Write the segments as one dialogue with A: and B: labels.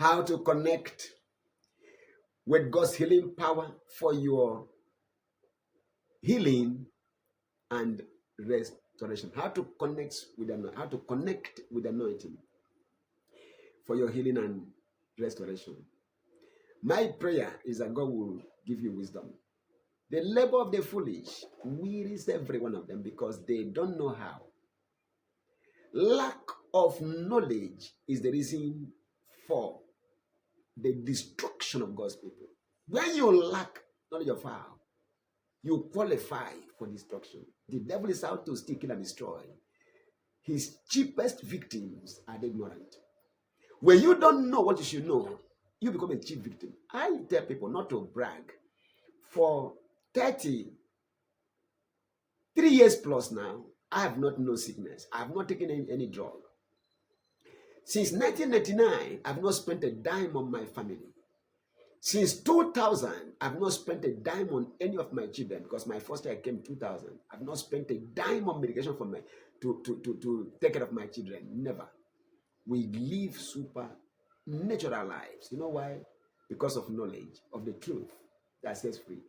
A: how to connect with God's healing power for your healing and restoration. How to connect with anointing for your healing and restoration. My prayer is that God will give you wisdom. The labor of the foolish wearies every one of them because they don't know how. Lack of knowledge is the reason for the destruction of God's people. When you lack knowledge of how, you qualify for destruction. The devil is out to steal, kill, and destroy. His cheapest victims are the ignorant. When you don't know what you should know, you become a cheap victim. I tell people not to brag. For 33 years plus now, I have not known sickness. I have not taken any drug. Since 1999, I have not spent a dime on my family. Since 2000, I have not spent a dime on any of my children because my first child came in 2000. I have not spent a dime on medication for to take care of my children. Never. We live supernatural lives. You know why? Because of knowledge of the truth that sets free.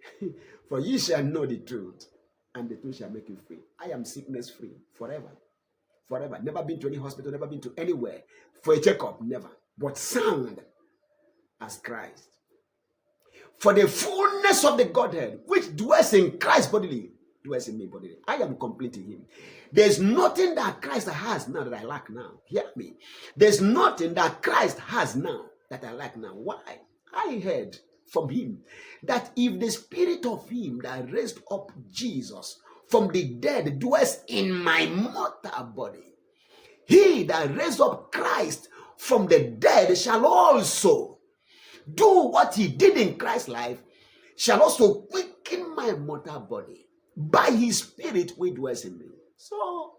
A: For ye shall know the truth, and the truth shall make you free. I am sickness free forever. Forever. Never been to any hospital, never been to anywhere for a checkup, never. But sound as Christ. For the fullness of the Godhead, which dwells in Christ bodily, dwells in me bodily. I am complete in him. There's nothing that Christ has now that I lack now. Hear me. There's nothing that Christ has now that I lack now. Why? I heard from him that if the spirit of him that raised up Jesus from the dead dwells in my mortal body, he that raised up Christ from the dead shall also do what he did in Christ's life, shall also quicken my mortal body by his spirit which dwells in me. So,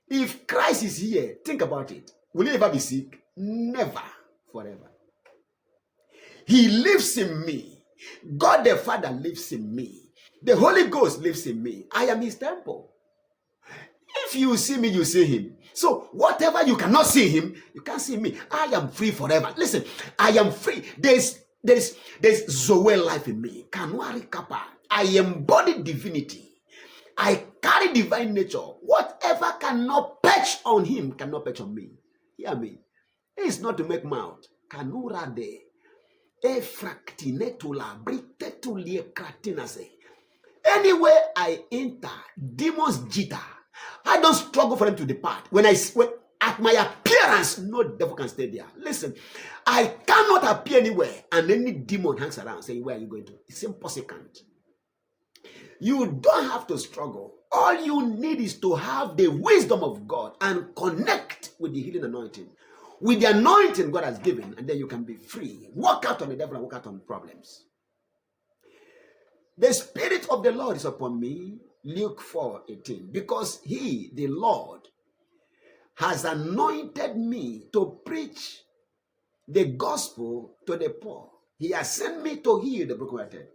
A: if Christ is here, think about it. Will he ever be sick? Never. Forever. He lives in me. God the Father lives in me. The Holy Ghost lives in me. I am his temple. If you see me, you see him. So whatever you cannot see him, you can't see me. I am free forever. Listen, I am free. There's Zoe life in me. Kanuari Kappa. I embody divinity. I carry divine nature. Whatever cannot perch on him cannot perch on me. Hear me. It's not to make mouth. Kanura de. Efractinetula britetulie kratinase. Anywhere I enter, demons jitter. I don't struggle for them to depart. When at my appearance, no devil can stay there. Listen, I cannot appear anywhere and any demon hangs around saying, where are you going to? It's impossible. You don't have to struggle. All you need is to have the wisdom of God and connect with the healing anointing. With the anointing God has given, and then you can be free. Walk out on the devil and walk out on problems. The Spirit of the Lord is upon me, Luke 4:18, because he, the Lord, has anointed me to preach the gospel to the poor. He has sent me to heal the brokenhearted.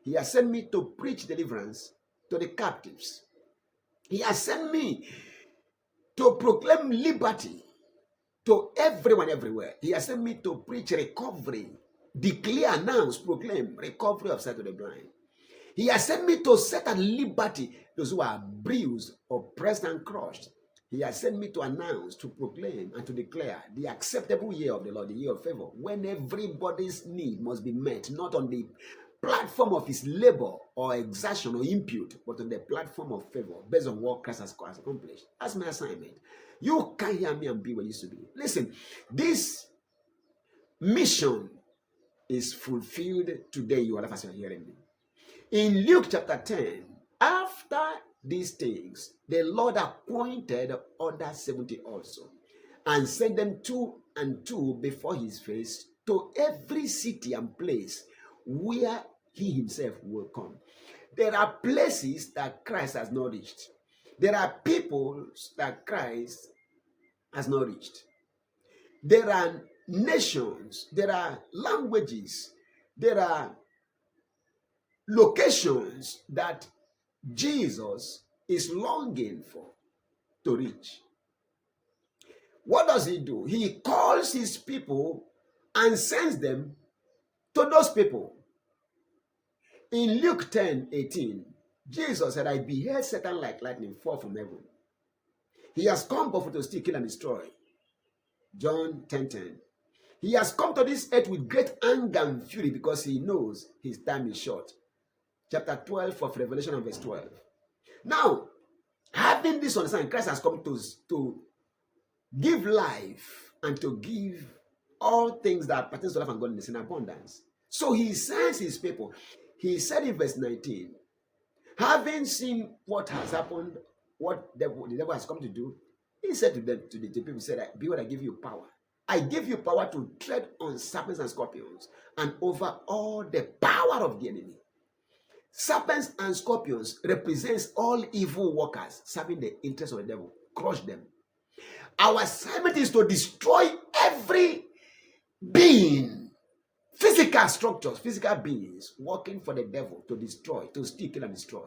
A: He has sent me to preach deliverance to the captives. He has sent me to proclaim liberty to everyone everywhere. He has sent me to preach recovery, declare, announce, proclaim recovery of sight to the blind. He has sent me to set at liberty those who are bruised, oppressed, and crushed. He has sent me to announce, to proclaim, and to declare the acceptable year of the Lord, the year of favor, when everybody's need must be met, not on the platform of his labor or exertion or impute, but on the platform of favor, based on what Christ has accomplished. That's my assignment. You can't hear me and be where you used to be. Listen, this mission is fulfilled today. You are hearing me. In Luke chapter 10, after these things, the Lord appointed other 70 also, and sent them 2 and 2 before his face to every city and place where he himself will come. There are places that Christ has not reached. There are people that Christ has not reached. There are nations, there are languages, there are locations that Jesus is longing for to reach. What does he do? He calls his people and sends them to those people. In Luke 10:18, Jesus said, I beheld Satan like lightning fall from heaven. He has come both to steal, kill, and destroy. John 10:10. He has come to this earth with great anger and fury because he knows his time is short. Chapter 12 of Revelation and verse 12. Now, having this understanding, Christ has come to give life and to give all things that pertain to life and godliness in abundance. So he sends his people. He said in verse 19, having seen what has happened, what the devil has come to do, he said to them, to the people, he said, behold, I give you power. I give you power to tread on serpents and scorpions and over all the power of the enemy. Serpents and scorpions represents all evil workers serving the interests of the devil. Crush them. Our assignment is to destroy every being, physical structures, physical beings working for the devil to destroy, to steal, kill, and destroy.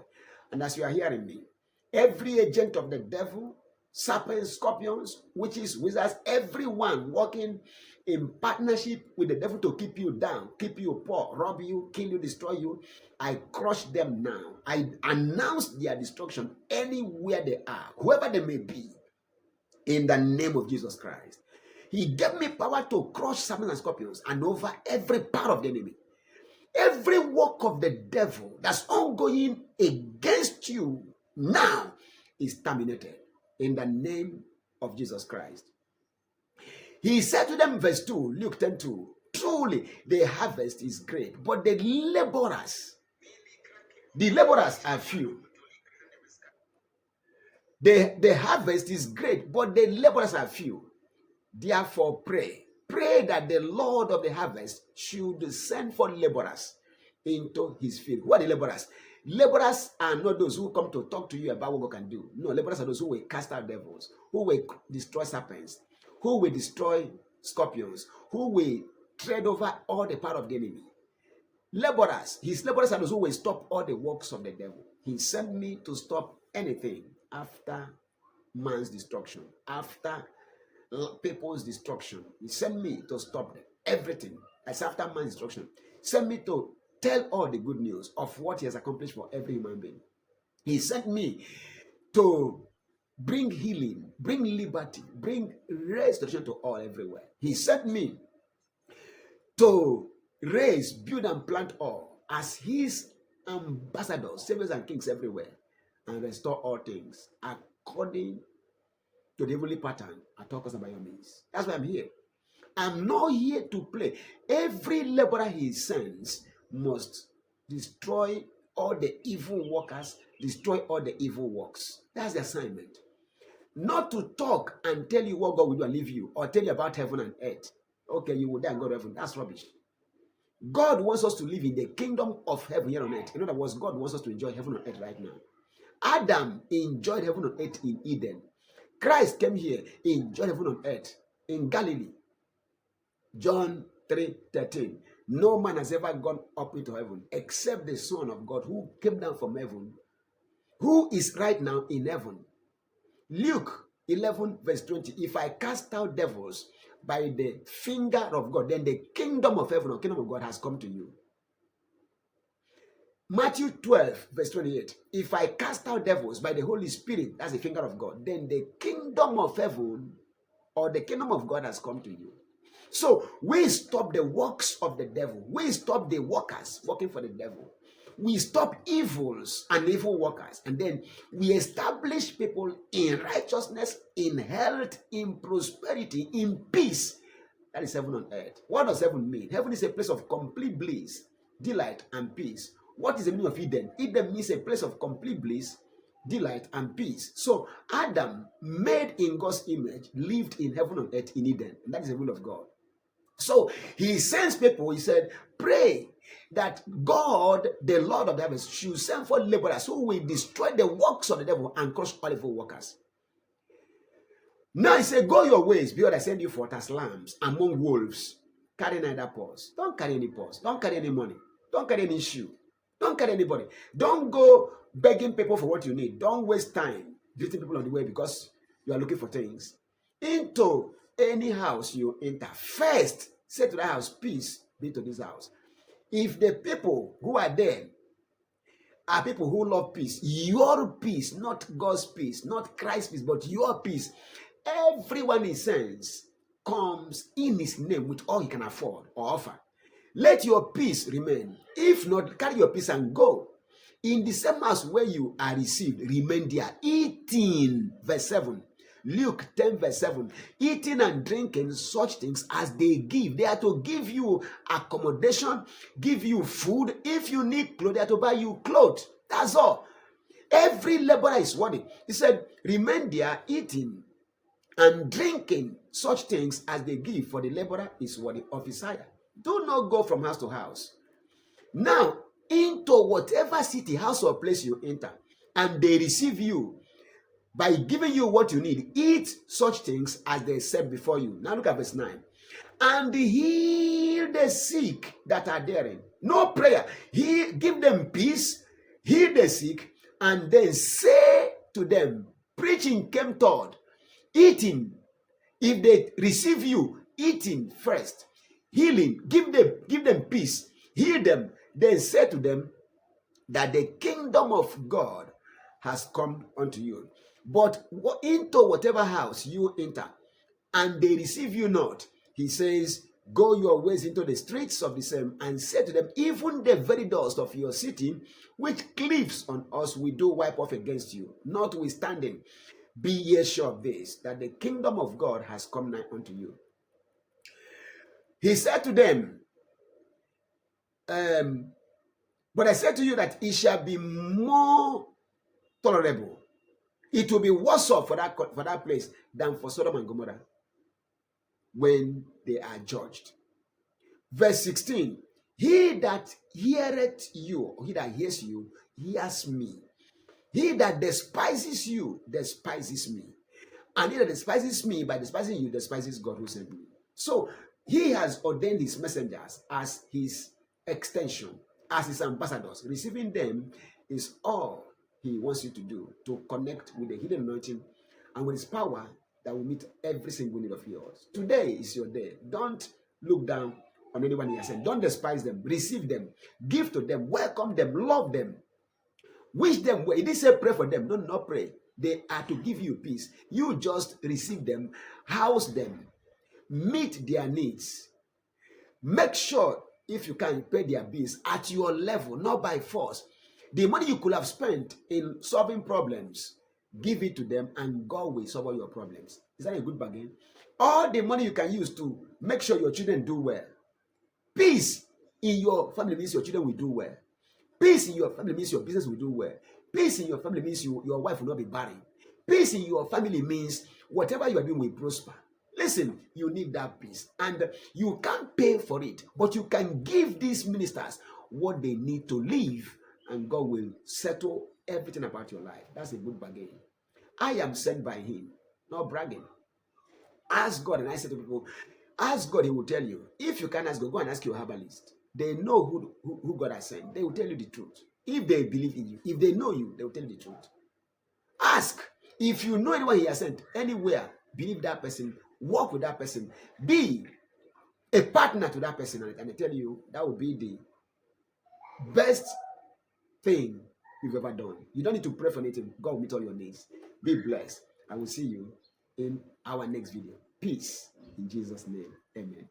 A: And as you are hearing me, every agent of the devil, serpents, scorpions, witches, wizards, everyone working in partnership with the devil to keep you down, keep you poor, rob you, kill you, destroy you, I crush them now. I announce their destruction anywhere they are, whoever they may be, in the name of Jesus Christ. He gave me power to crush serpents and scorpions and over every power of the enemy. Every work of the devil that's ongoing against you now is terminated in the name of Jesus Christ. He said to them, verse 2, Luke 10:2, truly the harvest is great, but the laborers are few. The harvest is great, but the laborers are few. Therefore pray that the Lord of the harvest should send for laborers into his field. Who are the laborers? Laborers are not those who come to talk to you about what God can do. No, laborers are those who will cast out devils, who will destroy serpents, who will destroy scorpions, who will tread over all the power of the enemy. Laborers, his laborers are those who will stop all the works of the devil. He sent me to stop anything after man's destruction, after people's destruction. He sent me to stop them. Everything as after man's destruction. Sent me to tell all the good news of what he has accomplished for every human being. He sent me to bring healing, bring liberty, bring restoration to all everywhere. He sent me to raise, build, and plant all as his ambassadors, saviors, and kings everywhere, and restore all things according to the heavenly pattern at all costs by your means. That's why I'm here. I'm not here to play. Every laborer he sends must destroy all the evil workers, destroy all the evil works. That's the assignment. Not to talk and tell you what God will do and leave you, or tell you about heaven and earth. Okay, you will die and go to heaven. That's rubbish. God wants us to live in the kingdom of heaven here on earth. In other words, God wants us to enjoy heaven on earth right now. Adam enjoyed heaven on earth in Eden. Christ came here, enjoyed heaven on earth in Galilee. John 3:13. No man has ever gone up into heaven except the Son of God who came down from heaven, who is right now in heaven. Luke 11 verse 20. If I cast out devils by the finger of God, then the kingdom of heaven or kingdom of God has come to you. Matthew 12 verse 28. If I cast out devils by the Holy Spirit, that's the finger of God, then the kingdom of heaven or the kingdom of God has come to you. So we stop the works of the devil. We stop the workers working for the devil. We stop evils and evil workers. And then we establish people in righteousness, in health, in prosperity, in peace. That is heaven on earth. What does heaven mean? Heaven is a place of complete bliss, delight, and peace. What is the meaning of Eden? Eden means a place of complete bliss, delight, and peace. So Adam, made in God's image, lived in heaven on earth in Eden. And that is the will of God. So he sends people, he said, pray that God, the Lord of the heavens, should send for laborers who will destroy the works of the devil and crush all evil workers. Now he said, go your ways, behold, I send you forth as lambs among wolves. Carry neither purse. Don't carry any purse. Don't carry any money. Don't carry any shoe. Don't carry anybody. Don't go begging people for what you need. Don't waste time greeting people on the way because you are looking for things. Into any house you enter, first say to that house, peace be to this house. If the people who are there are people who love peace, your peace, not God's peace, not Christ's peace, but your peace, everyone he sends comes in his name with all he can afford or offer. Let your peace remain. If not, carry your peace and go. In the same house where you are received, remain there. Eating, verse 7. Luke 10 verse 7. Eating and drinking such things as they give. They are to give you accommodation, give you food. If you need clothes, they are to buy you clothes. That's all. Every laborer is worthy. He said, remain there, eating and drinking such things as they give, for the laborer is worthy of his hire. Do not go from house to house. Now, into whatever city, house, or place you enter, and they receive you by giving you what you need, eat such things as they set before you. Now look at verse 9. And heal the sick that are therein. No prayer. Give them peace, heal the sick, and then say to them, preaching came third, eating. If they receive you, eating first, healing, give them peace, heal them, then say to them that the kingdom of God has come unto you. But into whatever house you enter, and they receive you not, he says, go your ways into the streets of the same, and say to them, even the very dust of your city, which cleaves on us, we do wipe off against you. Notwithstanding, be ye sure of this, that the kingdom of God has come nigh unto you. He said to them, but I said to you that it shall be more tolerable. It will be worse off for that place than for Sodom and Gomorrah when they are judged. Verse 16, he that heareth you, he that hears you, hears me. He that despises you, despises me. And he that despises me by despising you, despises God who sent me. So he has ordained his messengers as his extension, as his ambassadors. Receiving them is all he wants you to do, to connect with the hidden anointing and with his power that will meet every single need of yours. Today is your day. Don't look down on anyone he has sent. Don't despise them. Receive them. Give to them. Welcome them. Love them. Wish them well. He didn't say pray for them. No, not pray. They are to give you peace. You just receive them, house them, meet their needs. Make sure, if you can, pay their bills at your level, not by force. The money you could have spent in solving problems, give it to them and God will solve all your problems. Is that a good bargain? All the money you can use to make sure your children do well. Peace in your family means your children will do well. Peace in your family means your business will do well. Peace in your family means your wife will not be barren. Peace in your family means whatever you are doing will prosper. Listen, you need that peace. And you can't pay for it, but you can give these ministers what they need to live, and God will settle everything about your life. That's a good bargain. I am sent by him, not bragging. Ask God, and I say to people, ask God, he will tell you. If you can't ask God, go and ask your herbalist. They know who God has sent. They will tell you the truth. If they believe in you, if they know you, they will tell you the truth. Ask. If you know anyone he has sent, anywhere, believe that person, walk with that person, be a partner to that person, and I tell you, that will be the best thing you've ever done. You don't need to pray for anything. God will meet all your needs. Be blessed. I will see you in our next video. Peace in Jesus' name. Amen.